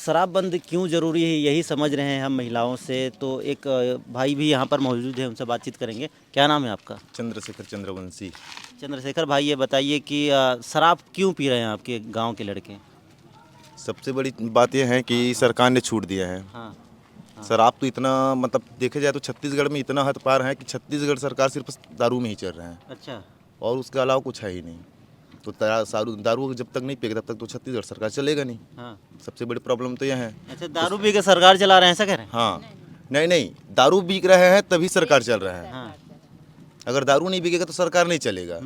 शराब बंद क्यों ज़रूरी है यही समझ रहे हैं हम महिलाओं से। तो एक भाई भी यहाँ पर मौजूद है, उनसे बातचीत करेंगे। क्या नाम है आपका? चंद्रशेखर चंद्रवंशी। चंद्रशेखर भाई, ये बताइए कि शराब क्यों पी रहे हैं आपके गांव के लड़के? सबसे बड़ी बात यह है कि सरकार ने छूट दिया है। हाँ। हाँ। शराब तो इतना मतलब देखे जाए तो छत्तीसगढ़ में इतना हद पार है कि छत्तीसगढ़ सरकार सिर्फ दारू में ही चल रहा है अच्छा। और उसके अलावा कुछ है ही नहीं। तो दारू जब तक नहीं पिएगा तब तक तो छत्तीसगढ़ सरकार चलेगा नहीं। हाँ। सबसे बड़ी प्रॉब्लम तो यह है। अच्छा, दारू पी के सरकार चला रहे हैं, ऐसा कह रहे हैं? हाँ, नहीं, दारू बिक रहे हैं तभी सरकार चल रहा है। हाँ। अगर दारू नहीं बिकेगा तो सरकार नहीं चलेगा,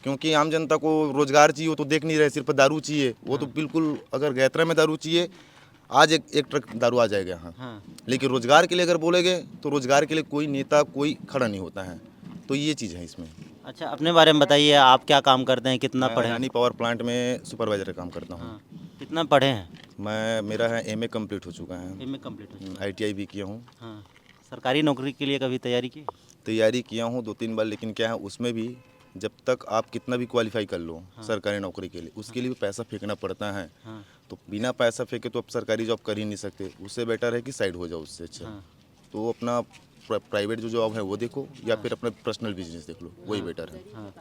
क्योंकि आम जनता को रोजगार चाहिए। वो तो देख नहीं रहे, सिर्फ दारू चाहिए। वो तो बिल्कुल, अगर गैत्रा में दारू चाहिए आज एक ट्रक दारू आ जाएगा यहाँ। हाँ। लेकिन रोजगार के लिए अगर बोलेंगे तो रोजगार के लिए कोई नेता कोई खड़ा नहीं होता है। तो ये चीज़ है इसमें। अच्छा, अपने बारे में बताइए, आप क्या काम करते हैं, कितना मैं पढ़े हैं? अडानी पावर प्लांट में सुपरवाइजर का काम करता हूँ। हाँ। कितना पढ़े हैं? मेरा है एमए कंप्लीट हो चुका है। एमए कंप्लीट हो चुका है। आईटीआई भी किया हूँ। हाँ। सरकारी नौकरी के लिए कभी तैयारी की? तैयारी किया हूँ 2-3 बार, लेकिन क्या है उसमें भी जब तक आप कितना भी क्वालिफाई कर लो सरकारी नौकरी के लिए, उसके लिए भी पैसा फेंकना पड़ता है। हाँ। तो बिना पैसा फेंके तो आप सरकारी जॉब कर ही नहीं सकते। उससे बेटर है कि साइड हो जाओ उससे अच्छा। हाँ। तो अपना प्राइवेट जो जॉब है वो देखो या फिर अपना पर्सनल बिजनेस देख लो, वही बेटर है। हाँ।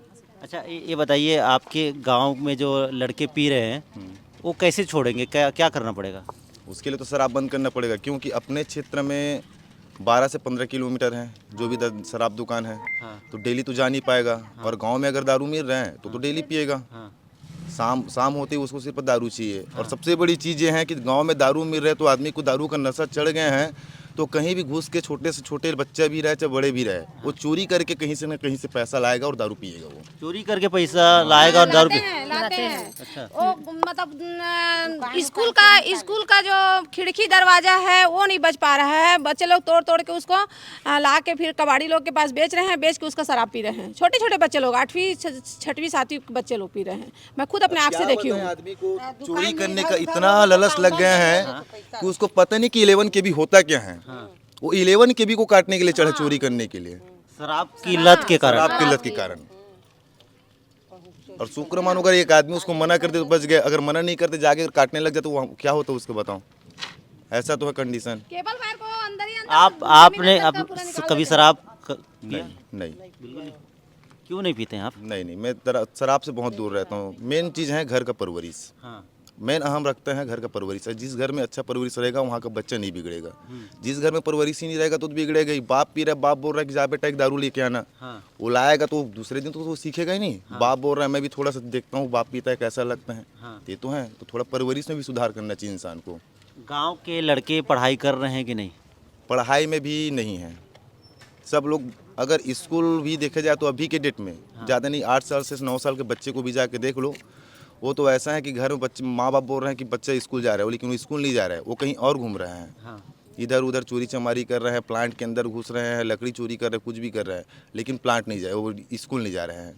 अच्छा, ये बताइए, आपके गांव में जो लड़के पी रहे हैं वो कैसे छोड़ेंगे, क्या क्या करना पड़ेगा? उसके लिए तो शराब बंद करना पड़ेगा, क्योंकि अपने क्षेत्र में 12 से 15 किलोमीटर है जो भी शराब दुकान है। हाँ। तो डेली तो जा नहीं पाएगा। और गांव में अगर दारू मिल रहे हैं तो डेली पिएगा। हाँ। शाम होते ही उसको सिर्फ दारू चाहिए। और सबसे बड़ी चीज़ ये है कि गांव में दारू मिल रहे तो आदमी को दारू का नशा चढ़ गए हैं, तो कहीं भी घुस के छोटे से छोटे बच्चा भी रहे चाहे बड़े भी रहे, वो चोरी करके कहीं से न कहीं से पैसा लाएगा और दारू पिएगा। वो चोरी करके पैसा लाएगा और दारू लाते हैं। अच्छा। वो मतलब स्कूल का जो खिड़की दरवाजा है वो नहीं बच पा रहा है। बच्चे लोग तोड़ तोड़ के उसको ला के फिर कबाड़ी लोग के पास बेच रहे हैं, बेच के उसका शराब पी रहे हैं। छोटे छोटे बच्चे लोग 8वीं 6वीं 7वीं बच्चे लोग पी रहे हैं। मैं खुद अपने आँख से देखी हूँ। आदमी को चोरी करने का इतना लालच लग गया है कि उसको पता नहीं कि 11 के भी होता क्या है। वो 11 के भी को काटने के लिए चढ़े चोरी करने के लिए, शराब की लत के कारण। शराब की लत के कारण। और शुक्र मानो अगर एक आदमी उसको मना कर दे तो बच गए, अगर मना नहीं करते जाके काटने लग जाए तो वो क्या होता है उसको बताओ। ऐसा तो है कंडीशन। केबल वायर को अंदर ही अंदर आपने कभी शराब पिया? नहीं, बिल्कुल नहीं। क्यों नहीं पीते हैं आप? नहीं, मैं शराब से बहुत दूर रहता हूँ। मेन चीज़ है घर का परवरिश। हाँ। मेन अहम रखते हैं घर का परवरिश। जिस घर में अच्छा परवरिश रहेगा वहाँ का बच्चा नहीं बिगड़ेगा। जिस घर में परवरिश ही नहीं रहेगा तो बिगड़ेगा ही। बाप पी रहा है, बाप बोल रहा है कि जा बेटा एक दारू लेके आना। हाँ। वो लाएगा तो दूसरे दिन तो वो सीखेगा ही नहीं। बाप बोल रहा है, मैं भी थोड़ा सा देखता हूँ बाप पीता है कैसा लगता है। हाँ। ये तो है, तो थोड़ा परवरिश में भी सुधार करना चाहिए इंसान को। गांव के लड़के पढ़ाई कर रहे हैं कि नहीं? पढ़ाई में भी नहीं है सब लोग। अगर स्कूल भी देखा जाए तो अभी के डेट में ज़्यादा नहीं, 8 साल से 9 साल के बच्चे को भी जाके देख लो, वो तो ऐसा है कि घर में बच्चे माँ बाप बोल रहे हैं कि बच्चा स्कूल जा रहा है, लेकिन वो स्कूल नहीं जा रहा है, वो कहीं और घूम रहे हैं। हाँ। इधर उधर चोरी चमारी कर रहे हैं, प्लांट के अंदर घुस रहे हैं, लकड़ी चोरी कर रहे हैं, कुछ भी कर रहे हैं, लेकिन प्लांट नहीं जाए, वो स्कूल नहीं जा रहे हैं।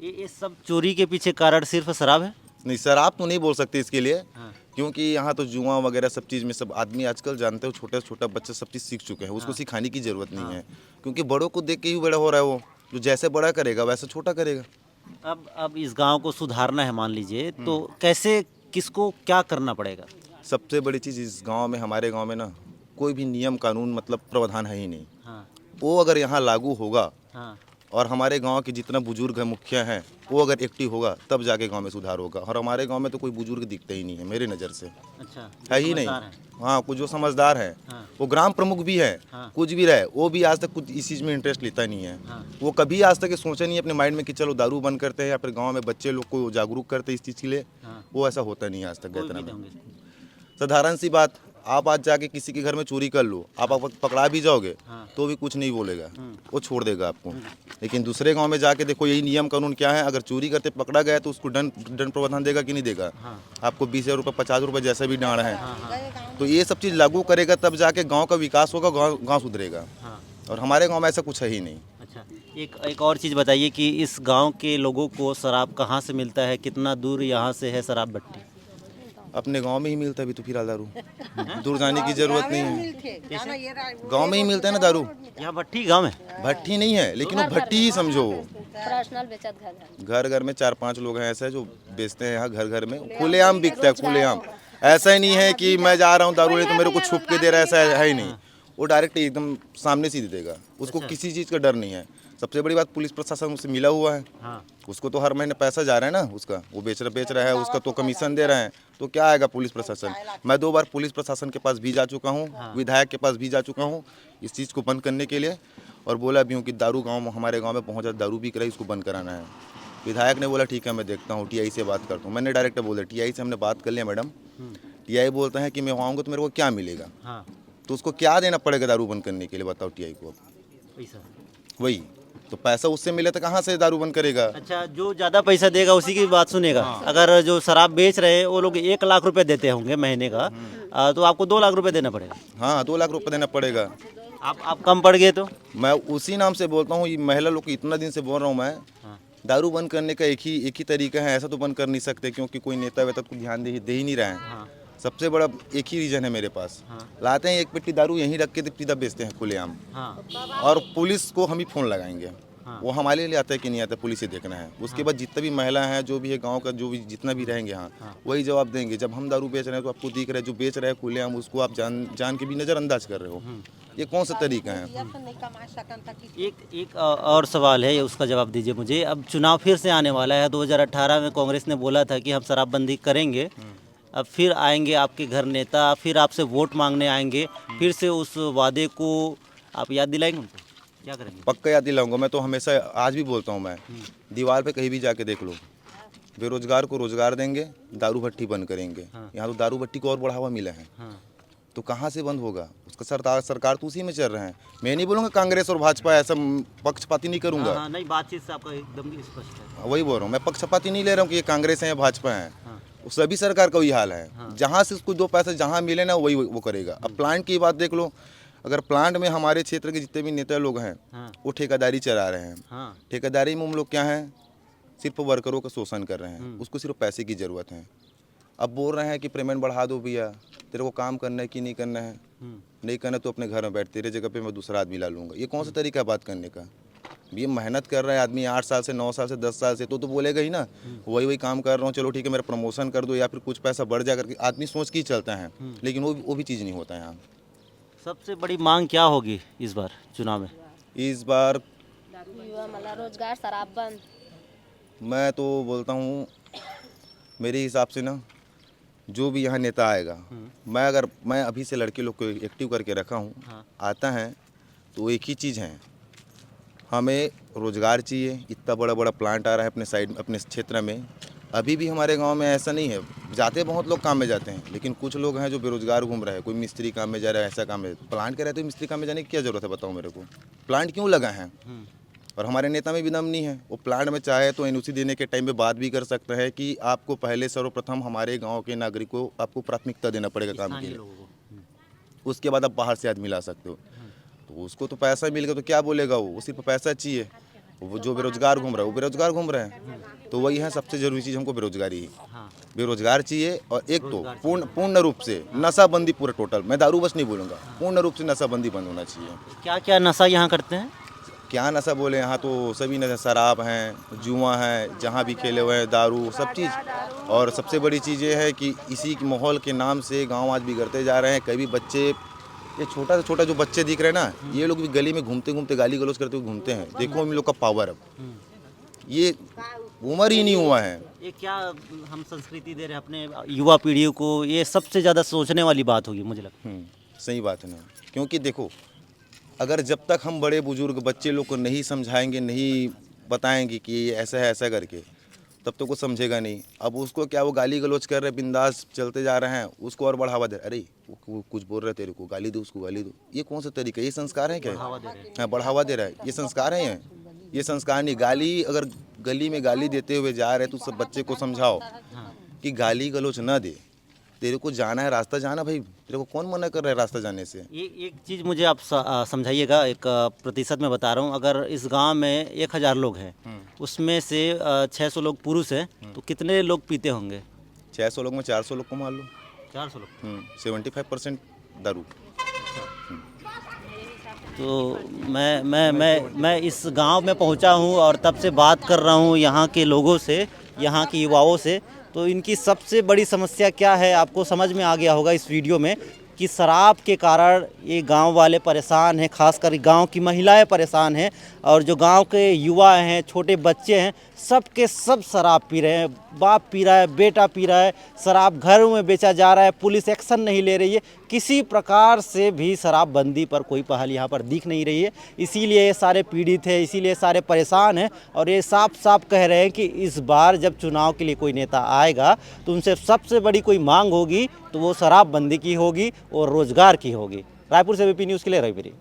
ये सब चोरी के पीछे कारण सिर्फ शराब है? नहीं, शराब तो नहीं बोल सकते इसके लिए। हाँ। क्योंकि यहाँ तो जुआ वगैरह सब चीज़ में सब आदमी आजकल जानते हो, छोटा छोटा बच्चा सब चीज़ सीख चुके हैं। उसको सिखाने की ज़रूरत नहीं है, क्योंकि बड़ों को देख के ही बड़ा हो रहा है। वो जो जैसे बड़ा करेगा वैसे छोटा करेगा। अब इस गांव को सुधारना है मान लीजिए, तो कैसे, किसको क्या करना पड़ेगा? सबसे बड़ी चीज़ इस गांव में, हमारे गांव में ना कोई भी नियम कानून मतलब प्रावधान है ही नहीं। हाँ। वो अगर यहाँ लागू होगा हाँ। और हमारे गांव के जितना बुजुर्ग है, मुखिया हैं, वो अगर एक्टिव होगा तब जाके गांव में सुधार होगा। और हमारे गांव में तो कोई बुजुर्ग दिखता ही नहीं है मेरे नज़र से। अच्छा, है ही नहीं। हाँ, कुछ जो समझदार है, हाँ। वो ग्राम प्रमुख भी है, हाँ। कुछ भी रहे, वो भी आज तक कुछ इस चीज़ में इंटरेस्ट लेता नहीं है। हाँ। वो कभी आज तक ये सोचा नहीं अपने माइंड में कि चलो दारू बंद करते हैं या फिर गांव में बच्चे लोग को जागरूक करते हैं इस चीज़ के लिए। हाँ। वो ऐसा होता नहीं आज तक कोई गैतना भी में। होंगे। साधारण सी बात, आप आज जाके किसी के घर में चोरी कर लो, आप पकड़ा भी जाओगे तो भी कुछ नहीं बोलेगा, वो छोड़ देगा आपको। लेकिन दूसरे गांव में जाके देखो यही नियम कानून क्या है। अगर चोरी करते पकड़ा गया तो उसको दंड प्रावधान देगा कि नहीं देगा? आपको 20,000 रुपये 50 रुपये जैसे भी डांड है। तो ये सब चीज़ लागू करेगा तब जाके गाँव का विकास होगा, गाँव सुधरेगा। और हमारे गाँव में ऐसा कुछ है ही नहीं। अच्छा, एक और चीज़ बताइए कि इस गांव के लोगों को शराब कहाँ से मिलता है, कितना दूर यहाँ से है शराब भट्टी? अपने गांव में ही मिलता है अभी तो फिलहाल दारू। दूर जाने की जरूरत नहीं है, गांव में ही मिलता है ना दारू। यहाँ भट्टी गांव में? भट्टी नहीं है, लेकिन वो भट्टी ही समझो। पर्सनल बेचत घर घर घर में 4-5 लोग हैं ऐसे जो बेचते हैं यहाँ घर घर में, खुलेआम बिकता है, खुलेआम। ऐसा ही नहीं है कि मैं जा रहा हूँ दारू ले तो मेरे को छुप के दे रहा है, ऐसा है ही नहीं। वो डायरेक्ट एकदम सामने से ही दे देगा, उसको किसी चीज़ का डर नहीं है। सबसे बड़ी बात पुलिस प्रशासन उससे मिला हुआ है, उसको तो हर महीने पैसा जा रहा है ना उसका, वो बेच रहा है, उसका तो कमीशन दे रहे हैं, तो क्या आएगा पुलिस प्रशासन। मैं 2 बार पुलिस प्रशासन के पास भी जा चुका हूँ, विधायक के पास भी जा चुका हूँ इस चीज़ को बंद करने के लिए, और बोला भी हूँ कि दारू हमारे गाँव में पहुँचा, दारू बिक रही है, इसको बंद कराना है। विधायक ने बोला ठीक है मैं देखता हूँ, टीआई से बात करता हूँ। मैंने डायरेक्ट बोल दिया टीआई से हमने बात कर लिया मैडम। टीआई बोलता है कि मैं आऊँगा तो मेरे को क्या मिलेगा, तो उसको क्या देना पड़ेगा दारू बंद करने के लिए, बताओ टीआई को। पैसा, वही तो पैसा उससे मिले तो कहाँ से दारू बंद करेगा। अच्छा, जो ज़्यादा पैसा देगा उसी की बात सुनेगा। अगर जो शराब बेच रहे हैं वो लोग 1 लाख रुपए देते होंगे महीने का, तो आपको 2 लाख रुपए देना पड़ेगा। हाँ 2 लाख रुपए देना पड़ेगा। आप कम पड़ गए तो मैं उसी नाम से बोलता हूँ, ये महिला लोग को इतना दिन से बोल रहा हूँ मैं, दारू बंद करने का एक ही तरीका है, ऐसा तो बंद कर नहीं सकते क्योंकि कोई नेता वेता को ध्यान दे ही नहीं रहा है। सबसे बड़ा एक ही रीजन है मेरे पास, लाते हैं एक पेटी दारू यहीं रख के सीधा बेचते हैं खुलेआम, और पुलिस को हम ही फ़ोन लगाएंगे। वो हमारे लिए आता है कि नहीं आता, पुलिस से देखना है। उसके बाद जितने भी महिला हैं, जो भी है गांव का, जो भी जितना भी रहेंगे यहाँ, वही जवाब देंगे। जब हम दारू बेच रहे हैं तो आपको दिख रहा है, जो बेच रहे हैं खुलेआम उसको आप जान के भी नज़रअंदाज कर रहे हो। ये कौन सा तरीका है। एक और सवाल है, उसका जवाब दीजिए मुझे। अब चुनाव फिर से आने वाला है, 2018 में कांग्रेस ने बोला था कि हम शराबबंदी करेंगे, अब फिर आएंगे आपके घर नेता, फिर आपसे वोट मांगने आएंगे, फिर से उस वादे को आप याद दिलाएंगे उनको, क्या करेंगे? पक्का याद दिलाऊंगा। मैं तो हमेशा आज भी बोलता हूँ, मैं दीवार पे कहीं भी जाके देख लो, बेरोजगार को रोजगार देंगे, दारू भट्टी बंद करेंगे। यहाँ तो दारू भट्टी को और बढ़ावा मिला है, तो कहाँ से बंद होगा। उसका सरकार तो उसी में चल रहे हैं। मैं नहीं बोलूँगा कांग्रेस और भाजपा, ऐसा पक्षपाती नहीं करूँगा। नहीं, बातचीत से आपका एकदम स्पष्ट है। वही बोल रहा हूँ, मैं पक्षपाती नहीं ले रहा हूँ कि ये कांग्रेस है या भाजपा है। सभी सरकार का वही हाल है। जहाँ से उसको 2 पैसे जहाँ मिले ना वही वो करेगा। अब प्लांट की बात देख लो, अगर प्लांट में हमारे क्षेत्र के जितने भी नेता लोग हैं वो ठेकेदारी चला रहे हैं। ठेकेदारी में हम लोग क्या है, सिर्फ वर्करों का शोषण कर रहे हैं। उसको सिर्फ पैसे की ज़रूरत है। अब बोल रहे हैं कि पेमेंट बढ़ा दो भैया, तेरे को काम करना है कि नहीं करना है, नहीं करना तो अपने घर में बैठ, तेरे जगह पे मैं दूसरा आदमी ला लूँगा। ये कौन सा तरीका है बात करने का। ये मेहनत कर रहा है आदमी 8 साल से 9 साल से 10 साल से, तो बोलेगा ही ना वही काम कर रहा हूँ, चलो ठीक है मेरा प्रमोशन कर दो या फिर कुछ पैसा बढ़ जा करके आदमी सोच के ही चलता है। लेकिन वो भी चीज़ नहीं होता है यहाँ। सबसे बड़ी मांग क्या होगी इस बार चुनाव में? इस बार रोजगार, शराब बंद। मैं तो बोलता हूँ मेरे हिसाब से ना, जो भी यहाँ नेता आएगा, मैं अभी से लड़के लोग को एक्टिव करके रखा हूँ, आता है तो एक ही चीज़ है, हमें रोज़गार चाहिए। इतना बड़ा बड़ा प्लांट आ रहा है अपने क्षेत्र में। अभी भी हमारे गांव में ऐसा नहीं है, जाते बहुत लोग काम में जाते हैं, लेकिन कुछ लोग हैं जो बेरोजगार घूम रहे हैं। कोई मिस्त्री काम में जा रहा है, ऐसा काम है। प्लांट के रहते मिस्त्री काम में जाने की क्या ज़रूरत है, बताओ मेरे को। प्लांट क्यों लगा है। और हमारे नेता में भी दम नहीं है। वो प्लांट में चाहे तो एनओसी देने के टाइम पे बात भी कर सकता है कि आपको पहले सर्वप्रथम हमारे गाँव के नागरिक को आपको प्राथमिकता देना पड़ेगा काम के लिए, उसके बाद आप बाहर से आदमी ला सकते हो। तो उसको तो पैसा मिल गया तो क्या बोलेगा, वो सिर्फ पैसा चाहिए। वो जो बेरोजगार घूम रहा है वो बेरोजगार घूम रहे हैं। तो वही है सबसे जरूरी चीज़, हमको बेरोजगारी है। बेरोजगार चाहिए, और एक तो पूर्ण रूप से नशाबंदी, पूरा टोटल। मैं दारू बस नहीं बोलूँगा, पूर्ण रूप से नशाबंदी बंद होना चाहिए। क्या क्या नशा यहाँ करते हैं? क्या नशा बोले, यहाँ तो सभी नशा, शराब हैं, जुआ है, जहाँ भी खेले हुए हैं, दारू, सब चीज़। और सबसे बड़ी चीज़ ये है कि इसी माहौल के नाम से गाँव आज बिगड़ते जा रहे हैं। कभी बच्चे, ये छोटा से छोटा जो बच्चे दिख रहे हैं ना, ये लोग भी गली में घूमते घूमते गाली गलौज करते हुए घूमते हैं। देखो इन लोग का पावर, अब ये उम्र ही नहीं हुआ है। ये क्या हम संस्कृति दे रहे हैं अपने युवा पीढ़ियों को, ये सबसे ज़्यादा सोचने वाली बात होगी मुझे लगता है। सही बात है ना, क्योंकि देखो अगर जब तक हम बड़े बुजुर्ग बच्चे लोग को नहीं समझाएंगे, नहीं बताएंगे कि ये ऐसा है ऐसा करके, तब तो कुछ समझेगा नहीं। अब उसको क्या, वो गाली गलौज कर रहे, बिंदास चलते जा रहे हैं, उसको और बढ़ावा दे। अरे वो कुछ बोल रहे तेरे को, गाली दो उसको, गाली दो। ये कौन सा तरीका, ये संस्कार है क्या? हाँ, बढ़ावा दे रहा है, ये संस्कार है? ये संस्कार नहीं। गाली, अगर गली में गाली देते हुए जा रहे तो सब बच्चे को समझाओ कि गाली गलौज ना दे, तेरे को जाना है रास्ता जाना भाई, तेरे को कौन मना कर रहा है रास्ता जाने से। ये एक चीज़ मुझे आप समझाइएगा, एक प्रतिशत में बता रहा हूँ। अगर इस गांव में 1000 लोग हैं, उसमें से 600 लोग पुरुष हैं, तो कितने लोग पीते होंगे? 600 लोग में 400 लोग को मान लो। 400 लोग। 75% दारू। तो मैं इस गांव में पहुंचा हूं और तब से बात कर रहा हूं यहाँ के लोगों से, यहाँ के युवाओं से। तो तो इनकी सबसे बड़ी समस्या क्या है आपको समझ में आ गया होगा इस वीडियो में कि शराब के कारण ये गांव वाले परेशान हैं, खासकर गांव की महिलाएं परेशान हैं और जो गांव के युवा हैं, छोटे बच्चे हैं, सब के सब शराब पी रहे हैं। बाप पी रहा है, बेटा पी रहा है, शराब घरों में बेचा जा रहा है, पुलिस एक्शन नहीं ले रही है, किसी प्रकार से भी शराबबंदी पर कोई पहल यहाँ पर दिख नहीं रही है। इसीलिए ये सारे पीड़ित हैं, इसीलिए सारे परेशान हैं और ये साफ साफ कह रहे हैं कि इस बार जब चुनाव के लिए कोई नेता आएगा तो उनसे सबसे बड़ी कोई मांग होगी तो वो शराबबंदी की होगी और रोजगार की होगी। रायपुर से एबीपी न्यूज़ के लिए रवि।